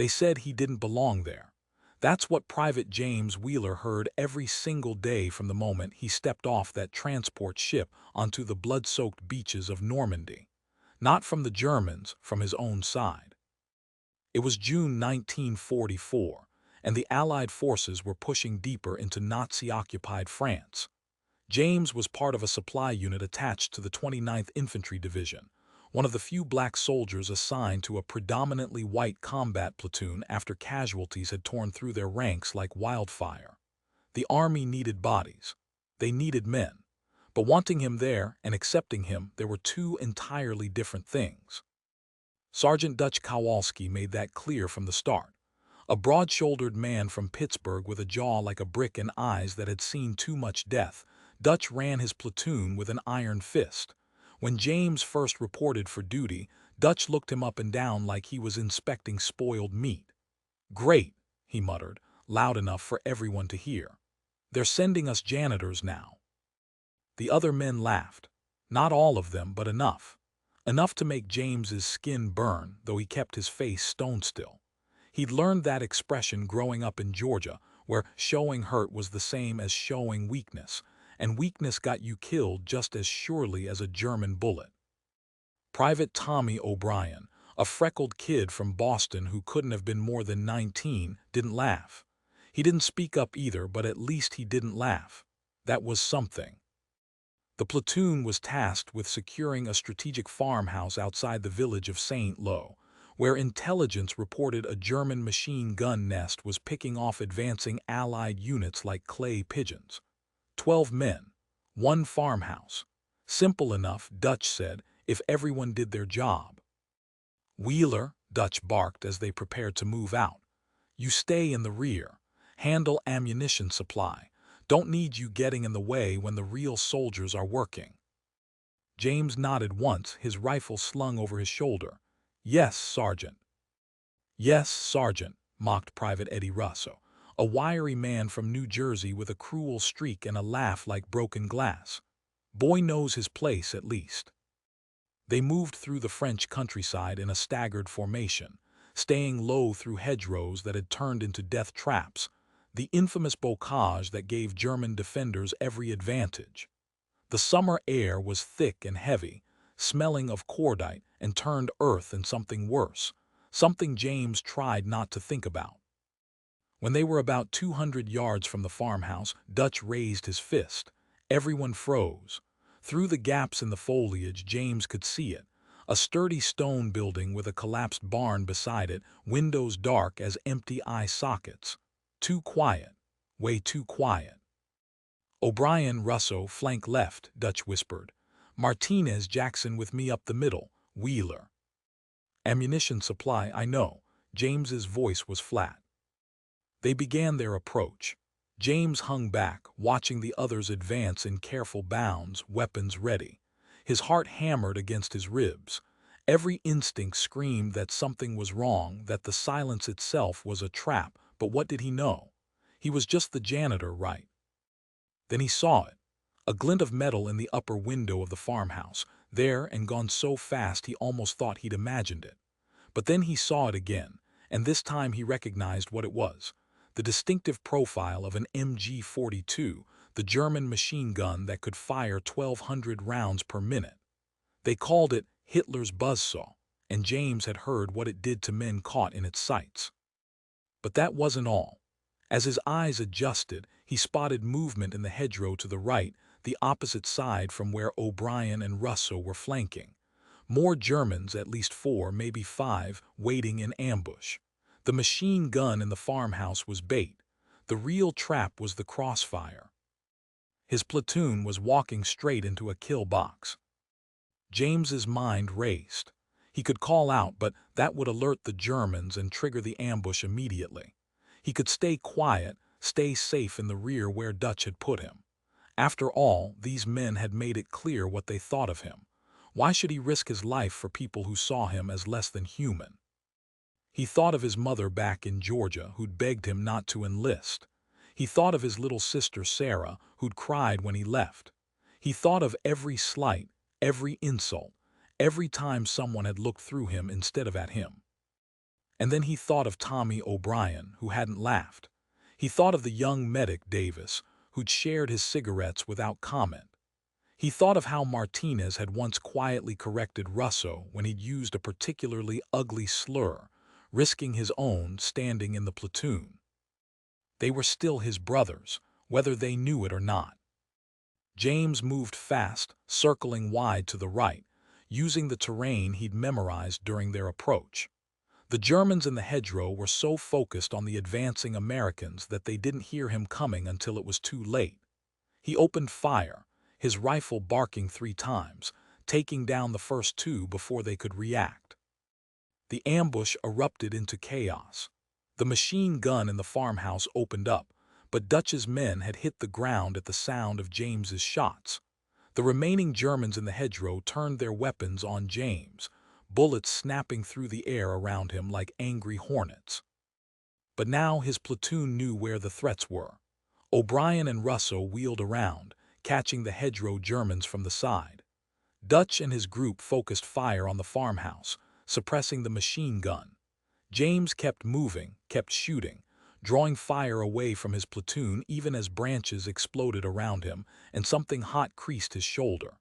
They said he didn't belong there. That's what Private James Wheeler heard every single day from the moment he stepped off that transport ship onto the blood-soaked beaches of Normandy. Not from the Germans, from his own side. It was June 1944, and the Allied forces were pushing deeper into Nazi-occupied France. James was part of a supply unit attached to the 29th Infantry Division, one of the few black soldiers assigned to a predominantly white combat platoon after casualties had torn through their ranks like wildfire. The army needed bodies. They needed men. But wanting him there and accepting him, there were two entirely different things. Sergeant Dutch Kowalski made that clear from the start. A broad-shouldered man from Pittsburgh with a jaw like a brick and eyes that had seen too much death, Dutch ran his platoon with an iron fist. When James first reported for duty, Dutch looked him up and down like he was inspecting spoiled meat. "Great," he muttered, loud enough for everyone to hear. "They're sending us janitors now." The other men laughed. Not all of them, but enough. Enough to make James's skin burn, though he kept his face stone still. He'd learned that expression growing up in Georgia, where showing hurt was the same as showing weakness, and weakness got you killed just as surely as a German bullet. Private Tommy O'Brien, a freckled kid from Boston who couldn't have been more than 19, didn't laugh. He didn't speak up either, but at least he didn't laugh. That was something. The platoon was tasked with securing a strategic farmhouse outside the village of St. Lo, where intelligence reported a German machine gun nest was picking off advancing Allied units like clay pigeons. 12 men, one farmhouse. Simple enough, Dutch said, if everyone did their job. "Wheeler," Dutch barked as they prepared to move out. "You stay in the rear. Handle ammunition supply. Don't need you getting in the way when the real soldiers are working." James nodded once, his rifle slung over his shoulder. "Yes, Sergeant." "Yes, Sergeant," mocked Private Eddie Russo, a wiry man from New Jersey with a cruel streak and a laugh like broken glass. "Boy knows his place, at least." They moved through the French countryside in a staggered formation, staying low through hedgerows that had turned into death traps, the infamous bocage that gave German defenders every advantage. The summer air was thick and heavy, smelling of cordite and turned earth and something worse, something James tried not to think about. When they were about 200 yards from the farmhouse, Dutch raised his fist. Everyone froze. Through the gaps in the foliage, James could see it. A sturdy stone building with a collapsed barn beside it, windows dark as empty eye sockets. Too quiet. Way too quiet. "O'Brien, Russo, flank left," Dutch whispered. "Martinez, Jackson with me up the middle. Wheeler." "Ammunition supply, I know." James's voice was flat. They began their approach. James hung back, watching the others advance in careful bounds, weapons ready. His heart hammered against his ribs. Every instinct screamed that something was wrong, that the silence itself was a trap, but what did he know? He was just the janitor, right? Then he saw it. A glint of metal in the upper window of the farmhouse, there and gone so fast he almost thought he'd imagined it. But then he saw it again, and this time he recognized what it was. The distinctive profile of an MG-42, the German machine gun that could fire 1,200 rounds per minute. They called it Hitler's buzzsaw, and James had heard what it did to men caught in its sights. But that wasn't all. As his eyes adjusted, he spotted movement in the hedgerow to the right, the opposite side from where O'Brien and Russo were flanking. More Germans, at least 4, maybe 5, waiting in ambush. The machine gun in the farmhouse was bait. The real trap was the crossfire. His platoon was walking straight into a kill box. James's mind raced. He could call out, but that would alert the Germans and trigger the ambush immediately. He could stay quiet, stay safe in the rear where Dutch had put him. After all, these men had made it clear what they thought of him. Why should he risk his life for people who saw him as less than human? He thought of his mother back in Georgia, who'd begged him not to enlist. He thought of his little sister Sarah, who'd cried when he left. He thought of every slight, every insult, every time someone had looked through him instead of at him. And then he thought of Tommy O'Brien, who hadn't laughed. He thought of the young medic Davis, who'd shared his cigarettes without comment. He thought of how Martinez had once quietly corrected Russo when he'd used a particularly ugly slur, risking his own standing in the platoon. They were still his brothers, whether they knew it or not. James moved fast, circling wide to the right, using the terrain he'd memorized during their approach. The Germans in the hedgerow were so focused on the advancing Americans that they didn't hear him coming until it was too late. He opened fire, his rifle barking 3 times, taking down the first 2 before they could react. The ambush erupted into chaos. The machine gun in the farmhouse opened up, but Dutch's men had hit the ground at the sound of James's shots. The remaining Germans in the hedgerow turned their weapons on James, bullets snapping through the air around him like angry hornets. But now his platoon knew where the threats were. O'Brien and Russo wheeled around, catching the hedgerow Germans from the side. Dutch and his group focused fire on the farmhouse, suppressing the machine gun. James kept moving, kept shooting, drawing fire away from his platoon even as branches exploded around him and something hot creased his shoulder.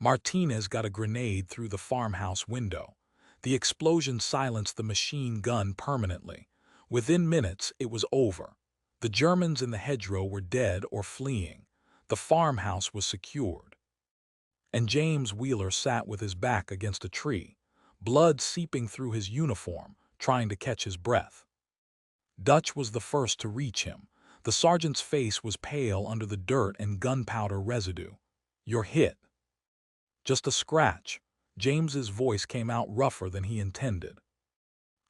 Martinez got a grenade through the farmhouse window. The explosion silenced the machine gun permanently. Within minutes, it was over. The Germans in the hedgerow were dead or fleeing. The farmhouse was secured. And James Wheeler sat with his back against a tree, blood seeping through his uniform, trying to catch his breath. Dutch was the first to reach him. The sergeant's face was pale under the dirt and gunpowder residue. "You're hit." "Just a scratch." James's voice came out rougher than he intended.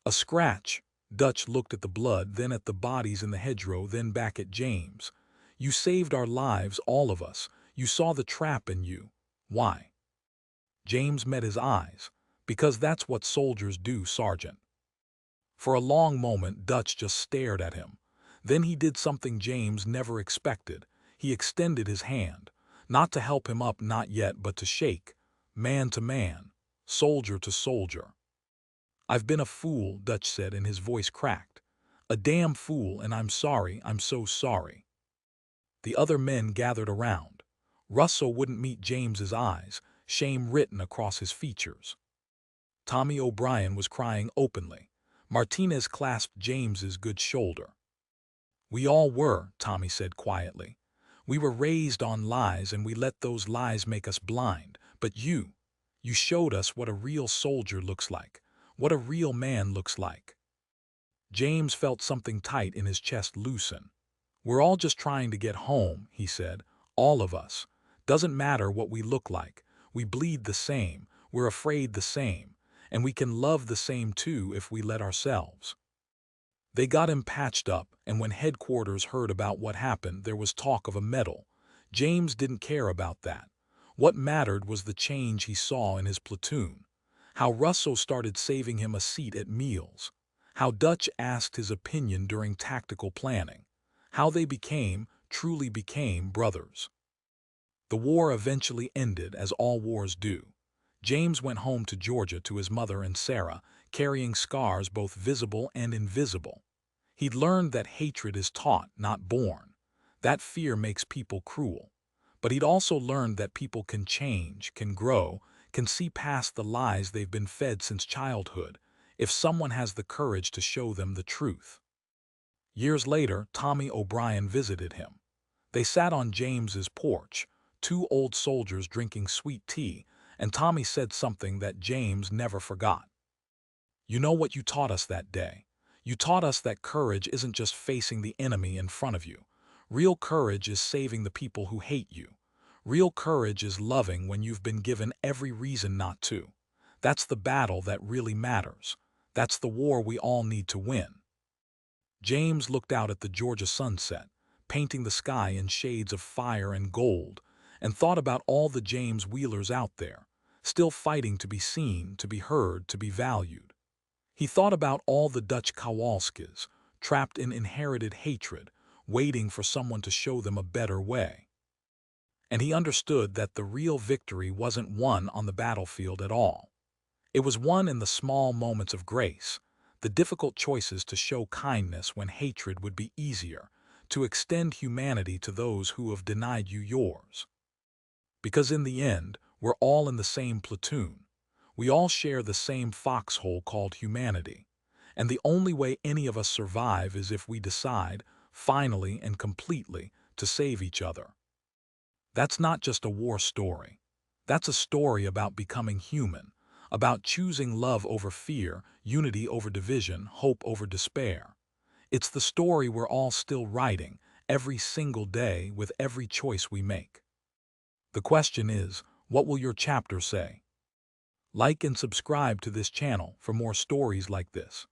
"A scratch." Dutch looked at the blood, then at the bodies in the hedgerow, then back at James. "You saved our lives, all of us. You saw the trap in you. Why?" James met his eyes. "Because that's what soldiers do, Sergeant." For a long moment, Dutch just stared at him. Then he did something James never expected. He extended his hand, not to help him up, not yet, but to shake, man to man, soldier to soldier. "I've been a fool," Dutch said, and his voice cracked. "A damn fool, and I'm sorry, I'm so sorry." The other men gathered around. Russo wouldn't meet James's eyes, shame written across his features. Tommy O'Brien was crying openly. Martinez clasped James's good shoulder. "We all were," Tommy said quietly. "We were raised on lies and we let those lies make us blind. But you showed us what a real soldier looks like, what a real man looks like." James felt something tight in his chest loosen. "We're all just trying to get home," he said. "All of us. Doesn't matter what we look like. We bleed the same, we're afraid the same, and we can love the same too if we let ourselves." They got him patched up, and when headquarters heard about what happened, there was talk of a medal. James didn't care about that. What mattered was the change he saw in his platoon. How Russo started saving him a seat at meals. How Dutch asked his opinion during tactical planning. How they truly became brothers. The war eventually ended, as all wars do. James went home to Georgia to his mother and Sarah, carrying scars both visible and invisible. He'd learned that hatred is taught, not born. That fear makes people cruel. But he'd also learned that people can change, can grow, can see past the lies they've been fed since childhood, if someone has the courage to show them the truth. Years later, Tommy O'Brien visited him. They sat on James's porch, 2 old soldiers drinking sweet tea, and Tommy said something that James never forgot. "You know what you taught us that day? You taught us that courage isn't just facing the enemy in front of you. Real courage is saving the people who hate you. Real courage is loving when you've been given every reason not to. That's the battle that really matters. That's the war we all need to win." James looked out at the Georgia sunset, painting the sky in shades of fire and gold, and thought about all the James Wheelers out there, still fighting to be seen, to be heard, to be valued. He thought about all the Dutch Kowalskis, trapped in inherited hatred, waiting for someone to show them a better way. And he understood that the real victory wasn't won on the battlefield at all. It was won in the small moments of grace, The difficult choices to show kindness when hatred would be easier, to extend humanity to those who have denied you yours. Because in the end, we're all in the same platoon. We all share the same foxhole called humanity. And the only way any of us survive is if we decide, finally and completely, to save each other. That's not just a war story. That's a story about becoming human, about choosing love over fear, unity over division, hope over despair. It's the story we're all still writing, every single day with every choice we make. The question is, what will your chapter say? Like and subscribe to this channel for more stories like this.